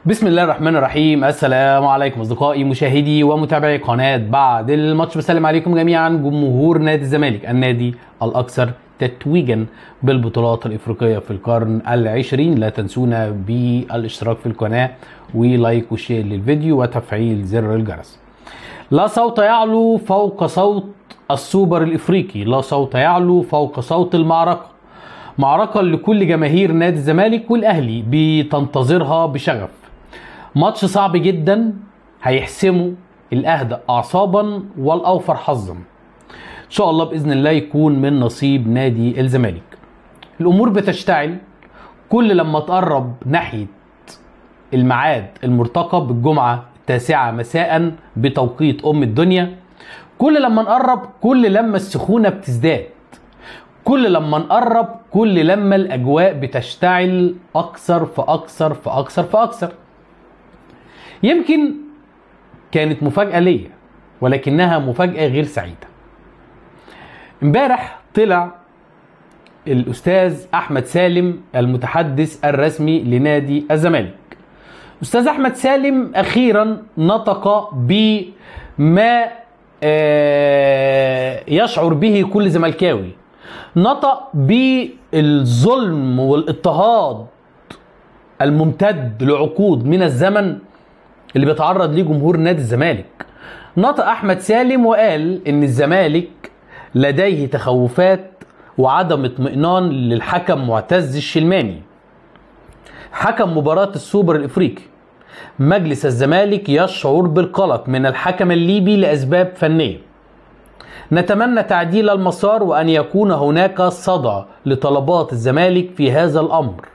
بسم الله الرحمن الرحيم. السلام عليكم اصدقائي مشاهدي ومتابعي قناه بعد الماتش. بسلم عليكم جميعا جمهور نادي الزمالك، النادي الاكثر تتويجا بالبطولات الافريقيه في القرن العشرين. لا تنسونا بالاشتراك في القناه ولايك وشير للفيديو وتفعيل زر الجرس. لا صوت يعلو فوق صوت السوبر الافريقي، لا صوت يعلو فوق صوت معركة لكل جماهير نادي الزمالك والاهلي بتنتظرها بشغف. ماتش صعب جدا هيحسمه الاهدى اعصابا والاوفر حظا. ان شاء الله باذن الله يكون من نصيب نادي الزمالك. الامور بتشتعل كل لما تقرب ناحية الميعاد المرتقب الجمعة 9 مساء بتوقيت الدنيا. كل لما نقرب كل لما السخونة بتزداد، كل لما نقرب كل لما الاجواء بتشتعل اكثر فاكثر فاكثر فاكثر. يمكن كانت مفاجأة ليا ولكنها مفاجأة غير سعيدة. امبارح طلع الاستاذ احمد سالم المتحدث الرسمي لنادي الزمالك. استاذ احمد سالم اخيرا نطق بما يشعر به كل زملكاوي، نطق بالظلم والاضطهاد الممتد لعقود من الزمن اللي بيتعرض ليه جمهور نادي الزمالك. نطق احمد سالم وقال ان الزمالك لديه تخوفات وعدم اطمئنان للحكم معتز الشلماني حكم مباراة السوبر الافريقي. مجلس الزمالك يشعر بالقلق من الحكم الليبي لاسباب فنية. نتمنى تعديل المسار وان يكون هناك صدى لطلبات الزمالك في هذا الامر.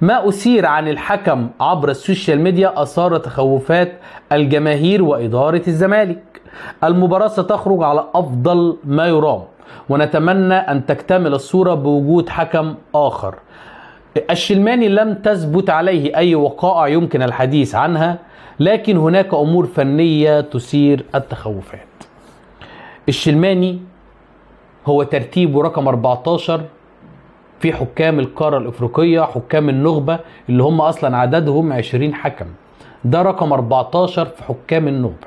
ما أثير عن الحكم عبر السوشيال ميديا أثار تخوفات الجماهير وإدارة الزمالك. المباراة ستخرج على أفضل ما يرام ونتمنى أن تكتمل الصورة بوجود حكم آخر. الشلماني لم تثبت عليه أي وقائع يمكن الحديث عنها، لكن هناك أمور فنية تثير التخوفات. الشلماني هو ترتيبه رقم 14 في حكام القارة الافريقية، حكام النخبة اللي هم اصلا عددهم 20 حكم. ده رقم 14 في حكام النخبة،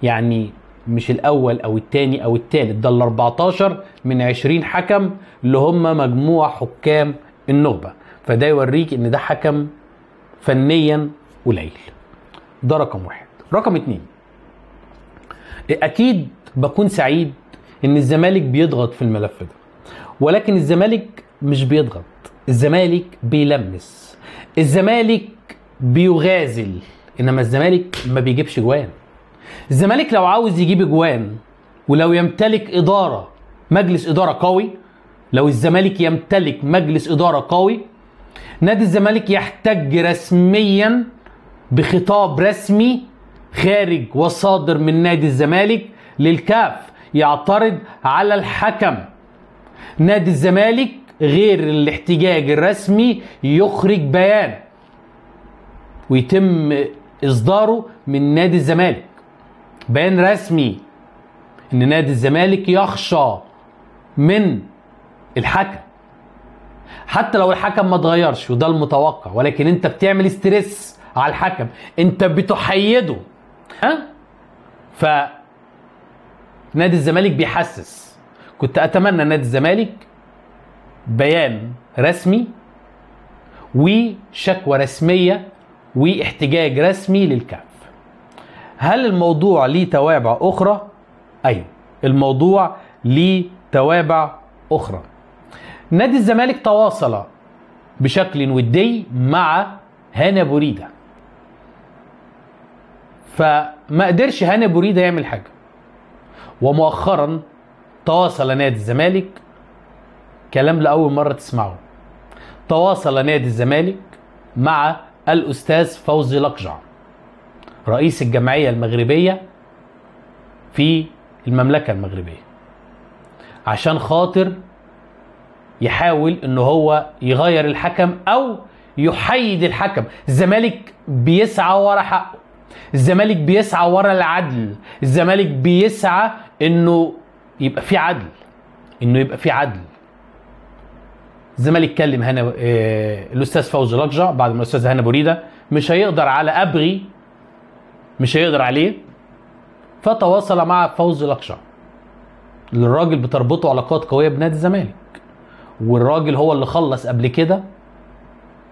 يعني مش الاول او الثاني او الثالث، ده ال 14 من 20 حكم اللي هم مجموع حكام النخبة. فده يوريك ان ده حكم فنيا قليل. ده رقم واحد. رقم 2، اكيد بكون سعيد ان الزمالك بيضغط في الملف ده، ولكن الزمالك مش بيضغط، الزمالك بيلمس، الزمالك بيغازل، انما الزمالك ما بيجيبش جوان. الزمالك لو عاوز يجيب جوان ولو يمتلك مجلس اداره قوي، لو الزمالك يمتلك مجلس اداره قوي، نادي الزمالك يحتج رسميا بخطاب رسمي خارج وصادر من نادي الزمالك للكاف يعترض على الحكم. نادي الزمالك غير الاحتجاج الرسمي يخرج بيان ويتم اصداره من نادي الزمالك، بيان رسمي ان نادي الزمالك يخشى من الحكم حتى لو الحكم ما اتغيرش، وده المتوقع، ولكن انت بتعمل استرس على الحكم، انت بتحيده. ف نادي الزمالك بيحسس. كنت اتمنى نادي الزمالك بيان رسمي وشكوى رسمية واحتجاج رسمي للكاف. هل الموضوع ليه توابع أخرى؟ أيوة، الموضوع ليه توابع أخرى. نادي الزمالك تواصل بشكل ودي مع هاني بوريدة، فما قدرش هاني بوريدة يعمل حاجة. ومؤخرا تواصل نادي الزمالك، كلام لأول مرة تسمعه، تواصل نادي الزمالك مع الأستاذ فوزي لقجع رئيس الجمعية المغربية في المملكة المغربية عشان خاطر يحاول ان هو يغير الحكم او يحيد الحكم. الزمالك بيسعى ورا حقه، الزمالك بيسعى ورا العدل، الزمالك بيسعى انه يبقى في عدل، انه يبقى في عدل. الزمالك كلم الاستاذ فوزي لقجع بعد ما الاستاذ هاني بوريدة مش هيقدر على أبغي، مش هيقدر عليه، فتواصل مع فوزي لقجع. الراجل بتربطه علاقات قوية بنادي الزمالك، والراجل هو اللي خلص قبل كده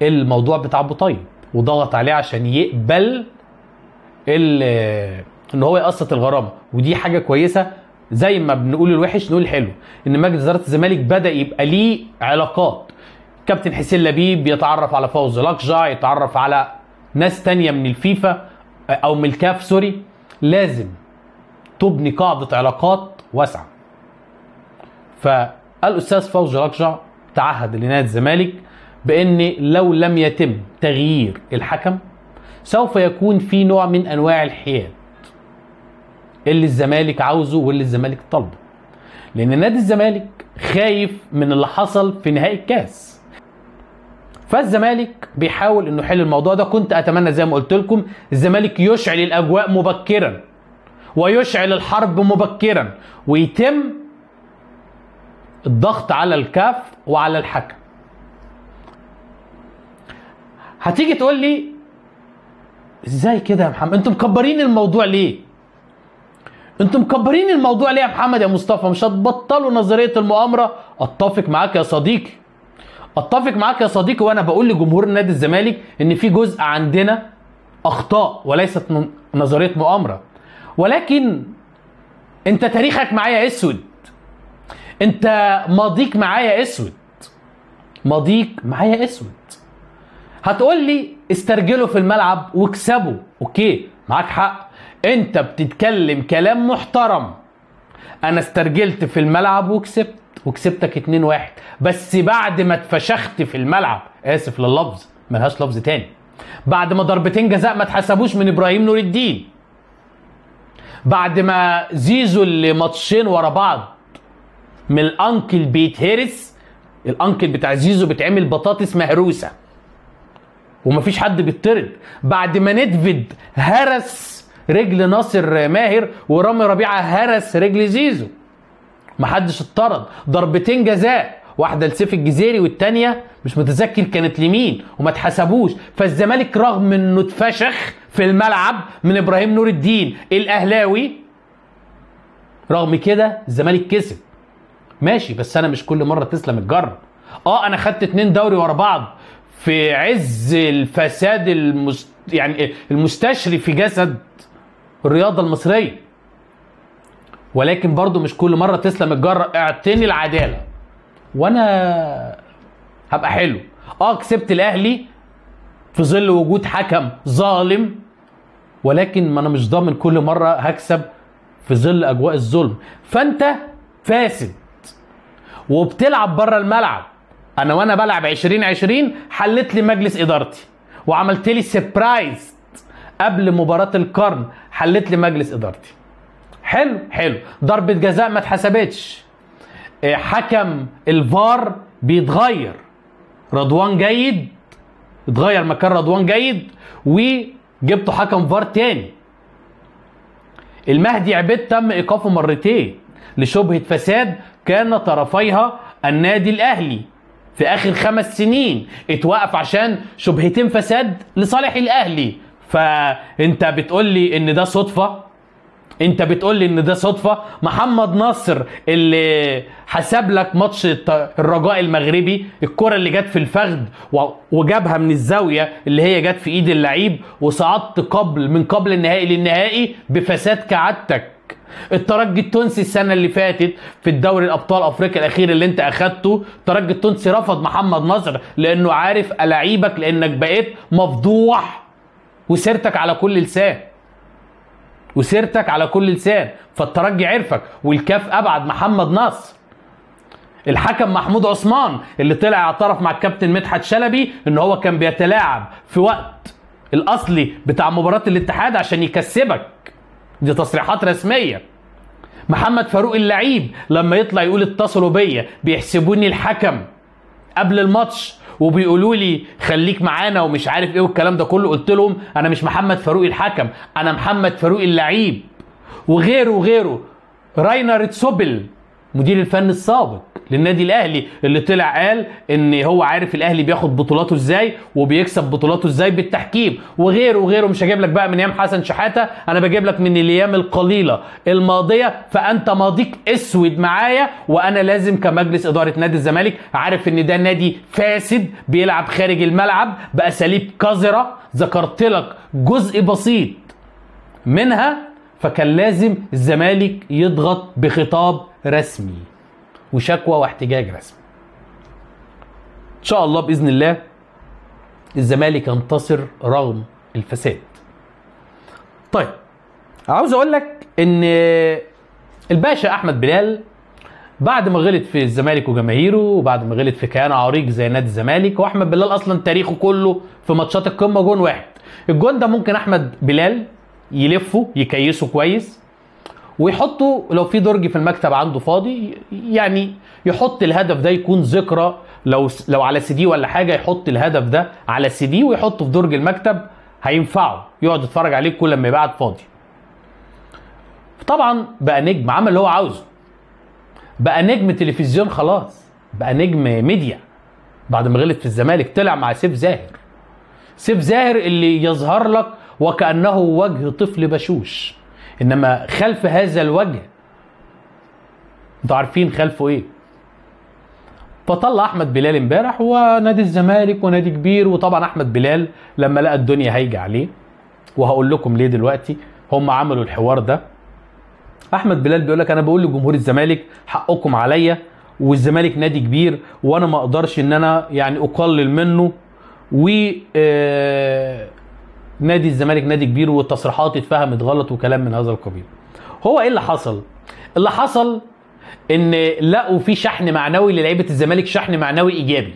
الموضوع بتاع ابو طيب وضغط عليه عشان يقبل ان هو يقسط الغرامه. ودي حاجه كويسه، زي ما بنقول الوحش نقول الحلو، ان مجلس اداره الزمالك بدا يبقى ليه علاقات. كابتن حسين لبيب يتعرف على فوزي لقجع، يتعرف على ناس تانية من الفيفا او من الكاف سوري. لازم تبني قاعده علاقات واسعه. فالاستاذ فوزي لقجع تعهد لنادي الزمالك بان لو لم يتم تغيير الحكم سوف يكون في نوع من انواع الحياد اللي الزمالك عاوزه واللي الزمالك طالبه، لان نادي الزمالك خايف من اللي حصل في نهائي الكاس. فالزمالك بيحاول انه يحل الموضوع ده. كنت اتمنى زي ما قلت لكم الزمالك يشعل الاجواء مبكرا ويشعل الحرب مبكرا ويتم الضغط على الكاف وعلى الحكم. هتيجي تقول لي ازاي كده يا محمد؟ انتم مكبرين الموضوع ليه؟ انتم مكبرين الموضوع ليه يا محمد يا مصطفى؟ مش هتبطلوا نظريه المؤامره؟ اتفق معاك يا صديقي، اتفق معاك يا صديقي. وانا بقول لجمهور نادي الزمالك ان في جزء عندنا اخطاء وليست نظريه مؤامره، ولكن انت تاريخك معايا اسود، انت ماضيك معايا اسود، ماضيك معايا اسود. هتقول لي استرجلوا في الملعب واكسبوا، اوكي معاك حق، انت بتتكلم كلام محترم. انا استرجلت في الملعب وكسبتك 2-1، بس بعد ما اتفشخت في الملعب، اسف لللفظ ملهاش لفظ تاني، بعد ما ضربتين جزاء ما اتحسبوش من ابراهيم نور الدين، بعد ما زيزو اللي ماتشين ورا بعض من الانكل بيتهرس، الانكل بتاع زيزو بتعمل بطاطس مهروسه ومفيش حد بيطرد، بعد ما ندفد هرس رجل ناصر ماهر ورامي ربيعه هرس رجل زيزو محدش اتطرد، ضربتين جزاء، واحده لسيف الجزيري والثانيه مش متذكر كانت لمين وما اتحسبوش. فالزمالك رغم انه اتفشخ في الملعب من ابراهيم نور الدين الاهلاوي، رغم كده الزمالك كسب. ماشي، بس انا مش كل مره تسلم الجره. انا خدت 2 دوري ورا بعض في عز الفساد يعني المستشري في جسد الرياضه المصريه، ولكن برضو مش كل مره تسلم الجره. اعطيني العداله وانا هبقى حلو. كسبت الاهلي في ظل وجود حكم ظالم، ولكن ما انا مش ضامن كل مره هكسب في ظل اجواء الظلم. فانت فاسد وبتلعب بره الملعب. وانا بلعب 2020 حلت لي مجلس ادارتي وعملت لي سيربرايز قبل مباراه القرن، حلت لي مجلس ادارتي. حلو. ضربه جزاء ما اتحسبتش، حكم الفار بيتغير، رضوان جيد اتغير مكان رضوان جيد وجبته حكم فار تاني. المهدي عبيد تم ايقافه مرتين لشبهه فساد كان طرفيها النادي الاهلي في اخر 5 سنين، اتوقف عشان شبهتين فساد لصالح الاهلي. فانت بتقول لي ان ده صدفه؟ انت بتقول لي ان ده صدفه؟ محمد ناصر اللي حسب لك ماتش الرجاء المغربي، الكره اللي جت في الفخذ وجابها من الزاويه اللي هي جت في ايد اللعيب وصعدت من قبل النهائي للنهائي بفساد كعادتك. الترجي التونسي السنه اللي فاتت في الدوري الابطال افريقيا الاخير اللي انت اخدته، الترجي التونسي رفض محمد ناصر لانه عارف الاعيبك، لانك بقيت مفضوح وسيرتك على كل لسان، فالترجي عرفك والكاف ابعد محمد ناصر. الحكم محمود عثمان اللي طلع اعترف مع الكابتن مدحت شلبي ان هو كان بيتلاعب في وقت الاصلي بتاع مباراه الاتحاد عشان يكسبك، دي تصريحات رسميه. محمد فاروق اللعيب لما يطلع يقول اتصلوا بيا بيحسبوني الحكم قبل الماتش وبيقولوا لي خليك معانا ومش عارف ايه والكلام ده كله، قلت لهم انا مش محمد فاروق الحكم، انا محمد فاروق اللعيب. وغيره راينر تسوبل مدير الفن السابق للنادي الاهلي اللي طلع قال ان هو عارف الاهلي بياخد بطولاته ازاي وبيكسب بطولاته ازاي بالتحكيم وغيره وغيره. مش هجيب لك بقى من ايام حسن شحاته، انا بجيب لك من الايام القليله الماضيه. فانت ماضيك اسود معايا، وانا لازم كمجلس اداره نادي الزمالك عارف ان ده نادي فاسد بيلعب خارج الملعب باساليب قذره، ذكرت لك جزء بسيط منها، فكان لازم الزمالك يضغط بخطاب رسمي وشكوى واحتجاج رسمي. ان شاء الله باذن الله الزمالك ينتصر رغم الفساد. طيب عاوز اقول لك ان الباشا احمد بلال بعد ما غلط في الزمالك وجماهيره، وبعد ما غلط في كيان عريق زي نادي الزمالك، واحمد بلال اصلا تاريخه كله في ماتشات القمه جون واحد. الجون ده ممكن احمد بلال يلفه يكيسه كويس ويحطه لو في درج في المكتب عنده فاضي، يعني يحط الهدف ده يكون ذكرى، لو على سي دي ولا حاجه يحط الهدف ده على سي دي ويحطه في درج المكتب، هينفعه يقعد يتفرج عليه كل ما يبقى فاضي. طبعا بقى نجم، عمل اللي هو عاوزه، بقى نجم تلفزيون خلاص، بقى نجم ميديا. بعد ما غلط في الزمالك طلع مع سيف زاهر، سيف زاهر اللي يظهر لك وكأنه وجه طفل بشوش، انما خلف هذا الوجه انتوا عارفين خلفه ايه. فطلع احمد بلال امبارح ونادي الزمالك ونادي كبير، وطبعا احمد بلال لما لقى الدنيا هايجه عليه، وهقول لكم ليه دلوقتي هم عملوا الحوار ده. احمد بلال بيقول لك انا بقول لجمهور الزمالك حقكم عليا، والزمالك نادي كبير وانا ما اقدرش ان انا يعني اقلل منه، و نادي الزمالك نادي كبير والتصريحات اتفهمت غلط وكلام من هذا القبيل. هو ايه اللي حصل؟ اللي حصل ان لقوا في شحن معنوي للعيبه الزمالك، شحن معنوي ايجابي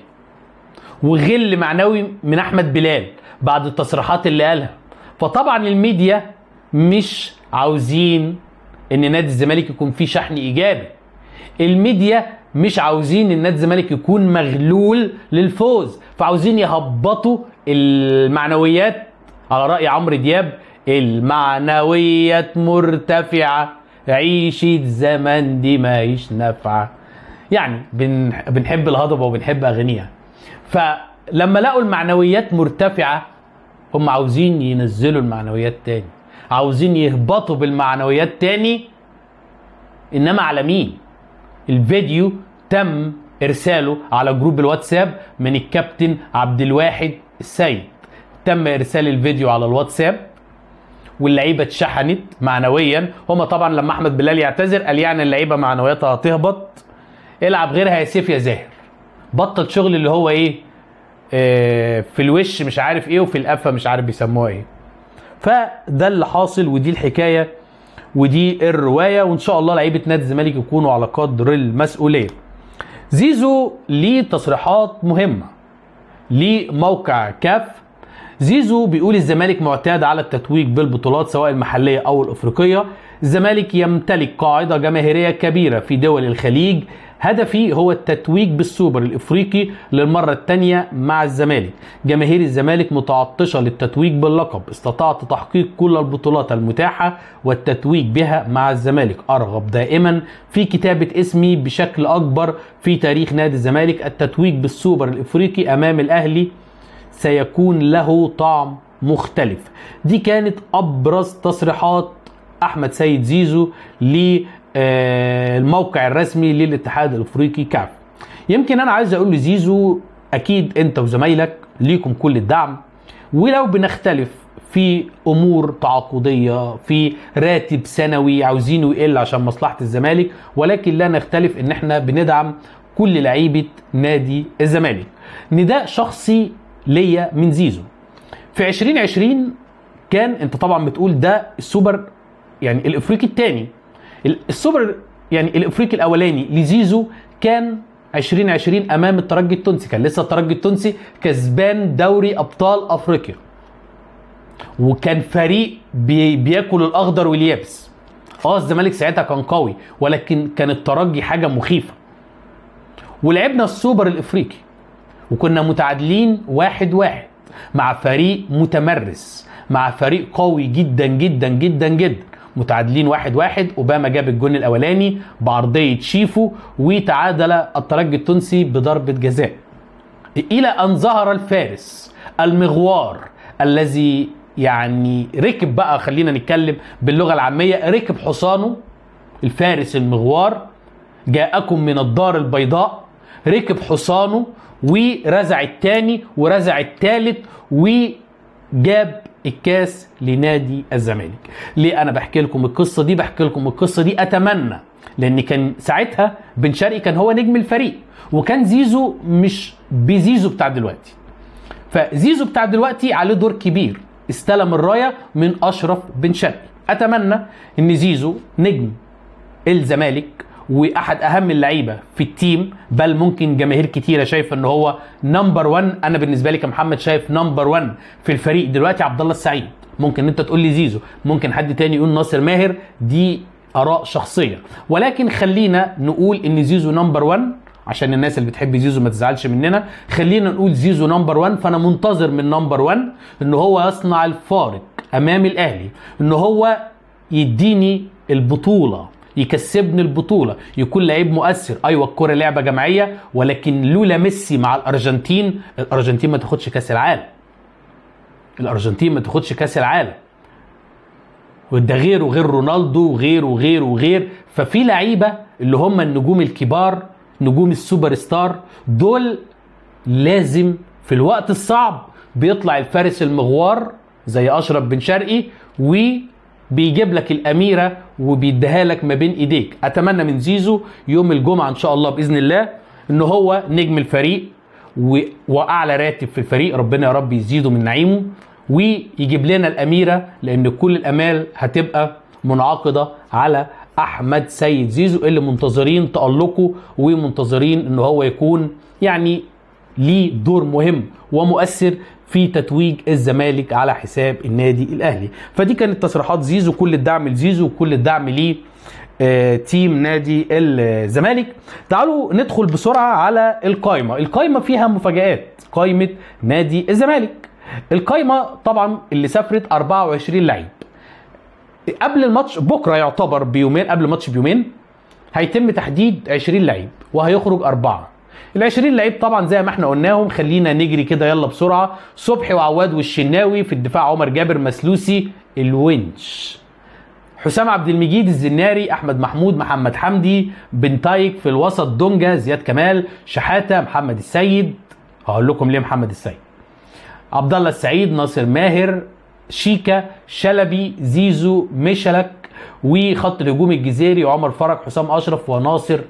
وغل معنوي من احمد بلال بعد التصريحات اللي قالها. فطبعا الميديا مش عاوزين ان نادي الزمالك يكون فيه شحن ايجابي، الميديا مش عاوزين ان نادي الزمالك يكون مغلول للفوز، فعاوزين يهبطوا المعنويات. على رأي عمرو دياب، المعنويات مرتفعة عيشة زمن دي ماهيش نافعة. يعني بنحب الهضبة وبنحب أغنيها. فلما لقوا المعنويات مرتفعة هم عاوزين ينزلوا المعنويات تاني، عاوزين يهبطوا بالمعنويات تاني. إنما على مين؟ الفيديو تم إرساله على جروب الواتساب من الكابتن عبد الواحد السيد، تم ارسال الفيديو على الواتساب واللعيبه اتشحنت معنويا. هما طبعا لما احمد بلال يعتذر قال يعني اللعيبه معنوياتها هتهبط، العب غيرها يا سيف يا زاهر، بطل شغل اللي هو ايه في الوش مش عارف ايه وفي القفه مش عارف بيسموها ايه. فده اللي حاصل ودي الحكايه ودي الروايه، وان شاء الله لعيبه نادي الزمالك يكونوا على قدر المسؤوليه. زيزو ليه تصريحات مهمه، ليه موقع كاف. زيزو بيقول الزمالك معتاد على التتويج بالبطولات سواء المحلية أو الأفريقية. الزمالك يمتلك قاعدة جماهيرية كبيرة في دول الخليج، هدفي هو التتويج بالسوبر الإفريقي للمرة الثانية مع الزمالك. جماهير الزمالك متعطشة للتتويج باللقب، استطعت تحقيق كل البطولات المتاحة والتتويج بها مع الزمالك. أرغب دائما في كتابة اسمي بشكل أكبر في تاريخ نادي الزمالك. التتويج بالسوبر الإفريقي أمام الأهلي سيكون له طعم مختلف. دي كانت أبرز تصريحات أحمد سيد زيزو للموقع الرسمي للاتحاد الأفريقي كاف. يمكن أنا عايز أقول لزيزو أكيد أنت وزمايلك ليكم كل الدعم، ولو بنختلف في أمور تعاقدية في راتب سنوي عاوزينه يقل عشان مصلحة الزمالك، ولكن لا نختلف إن احنا بندعم كل لعيبة نادي الزمالك. نداء شخصي ليا من زيزو في 2020 كان انت طبعا بتقول ده السوبر يعني الافريقي الثاني، السوبر يعني الافريقي الاولاني لزيزو كان 2020 امام الترجي التونسي، كان لسه الترجي التونسي كسبان دوري ابطال افريقيا وكان فريق بياكل الاخضر واليابس. الزمالك ساعتها كان قوي ولكن كان الترجي حاجه مخيفه، ولعبنا السوبر الافريقي وكنا متعادلين 1-1 مع فريق متمرس، مع فريق قوي جدا جدا جدا جدا، متعادلين 1-1. اوباما جاب الجون الاولاني بعرضيه شيفو، وتعادل الترجي التونسي بضربه جزاء، الى ان ظهر الفارس المغوار الذي يعني ركب بقى، خلينا نتكلم باللغه العاميه، ركب حصانه. الفارس المغوار جاءكم من الدار البيضاء، ركب حصانه ورزع الثاني ورزع الثالث وجاب الكاس لنادي الزمالك. ليه انا بحكي لكم القصه دي؟ بحكي لكم القصه دي اتمنى، لان كان ساعتها بن شرقي كان هو نجم الفريق، وكان زيزو مش بزيزو بتاع دلوقتي. فزيزو بتاع دلوقتي عليه دور كبير، استلم الرايه من اشرف بن شرقي. اتمنى ان زيزو نجم الزمالك واحد اهم اللعيبه في التيم، بل ممكن جماهير كتيره شايفه ان هو نمبر 1. انا بالنسبه لي كمحمد شايف نمبر 1 في الفريق دلوقتي عبد الله السعيد. ممكن انت تقول لي زيزو، ممكن حد تاني يقول ناصر ماهر، دي اراء شخصيه، ولكن خلينا نقول ان زيزو نمبر 1 عشان الناس اللي بتحب زيزو ما تزعلش مننا. خلينا نقول زيزو نمبر 1. فانا منتظر من نمبر 1 ان هو يصنع الفارق امام الاهلي، ان هو يديني البطوله، يكسبني البطوله، يكون لعيب مؤثر. ايوه الكوره لعبه جماعيه، ولكن لولا ميسي مع الارجنتين ما تاخدش كاس العالم. الارجنتين ما تاخدش كاس العالم، وده غير وغير رونالدو وغير وغير وغير. ففي لعيبه اللي هم النجوم الكبار، نجوم السوبر ستار، دول لازم في الوقت الصعب بيطلع الفارس المغوار زي اشرف بن شرقي وبيجيب لك الاميره وبيديها لك ما بين ايديك. اتمنى من زيزو يوم الجمعه ان شاء الله باذن الله ان هو نجم الفريق واعلى راتب في الفريق، ربنا يا رب يزيده من نعيمه ويجيب لنا الاميره، لان كل الامال هتبقى منعقده على احمد سيد زيزو اللي منتظرين تألقه ومنتظرين ان هو يكون يعني ليه دور مهم ومؤثر في تتويج الزمالك على حساب النادي الاهلي. فدي كانت تصريحات زيزو، كل الدعم لزيزو وكل الدعم ليه تيم نادي الزمالك. تعالوا ندخل بسرعه على القائمه. القائمه فيها مفاجآت، قائمه نادي الزمالك. القائمه طبعا اللي سافرت 24 لعيب. قبل الماتش بكره يعتبر بيومين، قبل الماتش بيومين هيتم تحديد 20 لعيب وهيخرج 4. ال20 لعيب طبعا زي ما احنا قلناهم، خلينا نجري كده يلا بسرعه. صبحي وعواد والشناوي، في الدفاع عمر جابر مسلوسي الونش، حسام عبد المجيد الزناري، احمد محمود، محمد حمدي، بنتايك. في الوسط دونجا، زياد كمال، شحاته، محمد السيد، هقول لكم ليه محمد السيد، عبد الله السعيد، ناصر ماهر، شيكا، شلبي، زيزو، ميشلك. وخط الهجوم الجزيري عمر فرج، حسام اشرف، وناصر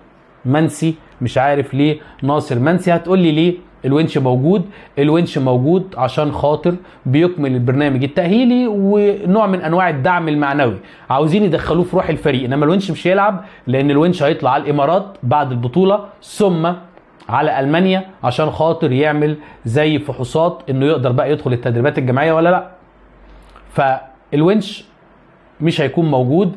منسي. مش عارف ليه ناصر منسي، هتقول لي ليه؟ الونش موجود. الونش موجود عشان خاطر بيكمل البرنامج التأهيلي ونوع من انواع الدعم المعنوي، عاوزين يدخلوه في روح الفريق. انما الونش مش هيلعب، لان الونش هيطلع على الامارات بعد البطولة، ثم على المانيا عشان خاطر يعمل زي فحوصات انه يقدر بقى يدخل التدريبات الجماعية ولا لا. فالونش مش هيكون موجود.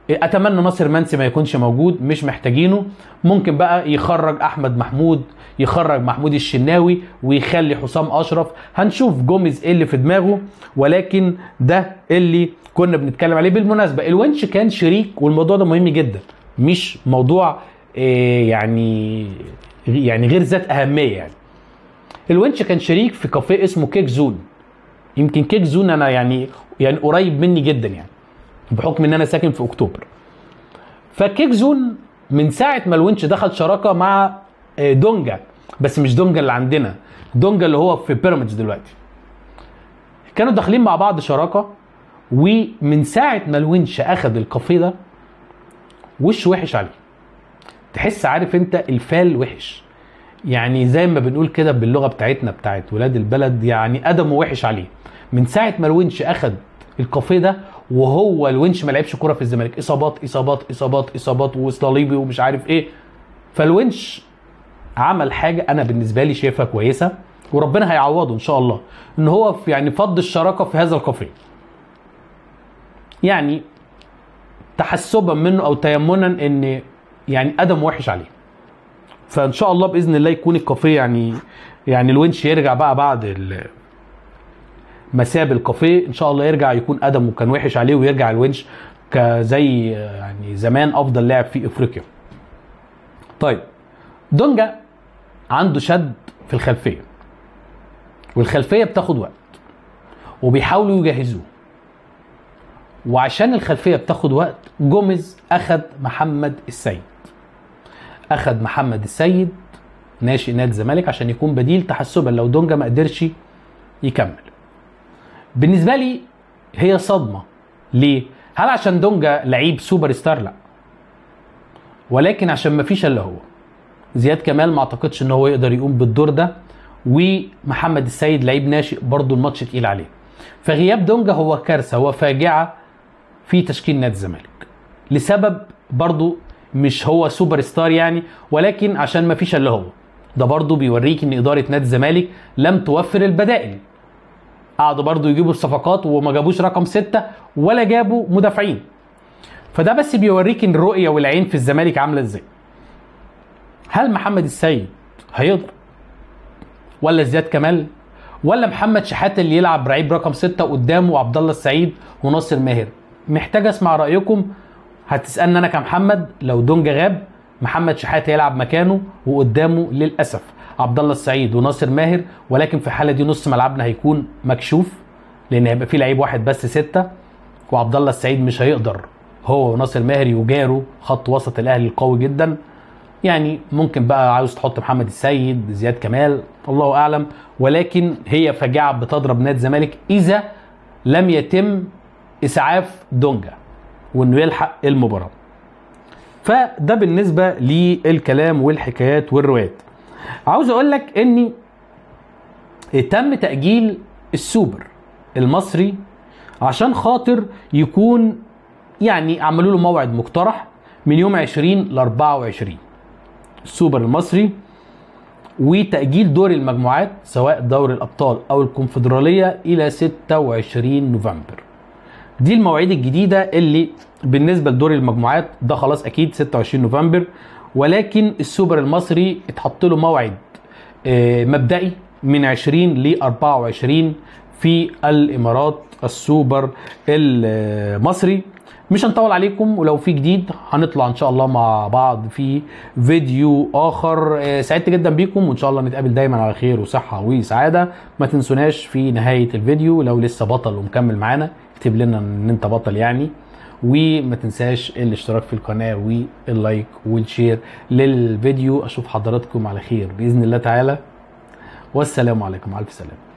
اتمنى ناصر منسي ما يكونش موجود، مش محتاجينه. ممكن بقى يخرج احمد محمود، يخرج محمود الشناوي، ويخلي حسام اشرف. هنشوف جوميز ايه اللي في دماغه، ولكن ده اللي كنا بنتكلم عليه. بالمناسبه الونش كان شريك، والموضوع ده مهم جدا، مش موضوع يعني غير ذات اهميه. يعني الونش كان شريك في كافيه اسمه كيك زون. يمكن كيك زون انا يعني قريب مني جدا، يعني بحكم ان انا ساكن في اكتوبر. فكيك زون من ساعه ما الونش دخل شراكه مع دونجا، بس مش دونجا اللي عندنا، دونجا اللي هو في بيراميدز دلوقتي، كانوا داخلين مع بعض شراكه. ومن ساعه ما الونش اخذ الكافيه ده وش وحش عليه، تحس عارف انت الفال وحش، يعني زي ما بنقول كده باللغه بتاعتنا بتاعت ولاد البلد، يعني ادمه وحش عليه. من ساعه ما الونش اخذ الكافيه ده وهو الونش ما لعبش كوره في الزمالك، اصابات اصابات اصابات اصابات وصليبي ومش عارف ايه. فالونش عمل حاجه انا بالنسبه لي شايفها كويسه، وربنا هيعوضه ان شاء الله، ان هو في يعني فض الشراكه في هذا الكافيه، يعني تحسبا منه او تيمنا ان يعني ادم وحش عليه. فان شاء الله باذن الله يكون الكافيه يعني الونش يرجع بقى بعد مساب الكافيه ان شاء الله، يرجع يكون ادمه كان وحش عليه، ويرجع الونش كزي يعني زمان افضل لاعب في افريقيا. طيب دونجا عنده شد في الخلفيه، والخلفيه بتاخد وقت وبيحاولوا يجهزوه، وعشان الخلفيه بتاخد وقت جوميز اخد محمد السيد. اخد محمد السيد ناشئ نادي الزمالك عشان يكون بديل تحسبا لو دونجا ما قدرش يكمل. بالنسبه لي هي صدمه. ليه؟ هل عشان دونجا لعيب سوبر ستار؟ لا، ولكن عشان ما فيش الا هو. زياد كمال ما اعتقدش ان هو يقدر يقوم بالدور ده، ومحمد السيد لعيب ناشئ برضه الماتش تقيل عليه. فغياب دونجا هو كارثه، هو فاجعه في تشكيل نادي الزمالك، لسبب برضه مش هو سوبر ستار يعني، ولكن عشان ما فيش الا هو. ده برضه بيوريك ان اداره نادي الزمالك لم توفر البدائل. قعدوا برضه يجيبوا الصفقات وما جابوش رقم 6 ولا جابوا مدافعين. فده بس بيوريك ان الرؤيه والعين في الزمالك عامله ازاي. هل محمد السيد هيقدر؟ ولا زياد كمال؟ ولا محمد شحاته اللي يلعب لعيب رقم 6 قدامه عبد الله السعيد وناصر ماهر؟ محتاج اسمع رايكم. هتسالني انا كمحمد لو دونجا غاب محمد شحاته يلعب مكانه، وقدامه للاسف عبد الله السعيد وناصر ماهر، ولكن في الحاله دي نص ملعبنا هيكون مكشوف، لان هيبقى في لعيب واحد بس 6، وعبد الله السعيد مش هيقدر هو وناصر ماهر يجاروا خط وسط الاهلي القوي جدا. يعني ممكن بقى عاوز تحط محمد السيد، زياد كمال، الله اعلم، ولكن هي فاجعه بتضرب نادي الزمالك اذا لم يتم اسعاف دونجا وانه يلحق المباراه. فده بالنسبه للكلام والحكايات والروايات. عاوز اقول لك ان تم تاجيل السوبر المصري عشان خاطر يكون يعني عملوا له موعد مقترح من يوم 20 ل 24 السوبر المصري، وتأجيل دور المجموعات سواء دوري الأبطال أو الكونفدرالية إلى 26 نوفمبر. دي المواعيد الجديدة اللي بالنسبة لدور المجموعات ده خلاص أكيد 26 نوفمبر، ولكن السوبر المصري اتحط له موعد مبدئي من 20 ل 24 في الإمارات. السوبر المصري مش هنطول عليكم، ولو في جديد هنطلع ان شاء الله مع بعض في فيديو اخر. سعدت جدا بيكم، وان شاء الله نتقابل دايما على خير وصحة وسعادة. ما تنسوناش في نهاية الفيديو لو لسه بطل ومكمل معانا اكتب لنا ان انت بطل يعني، وما تنساش الاشتراك في القناة واللايك والشير للفيديو. اشوف حضراتكم على خير بإذن الله تعالى، والسلام عليكم. على الف سلامة.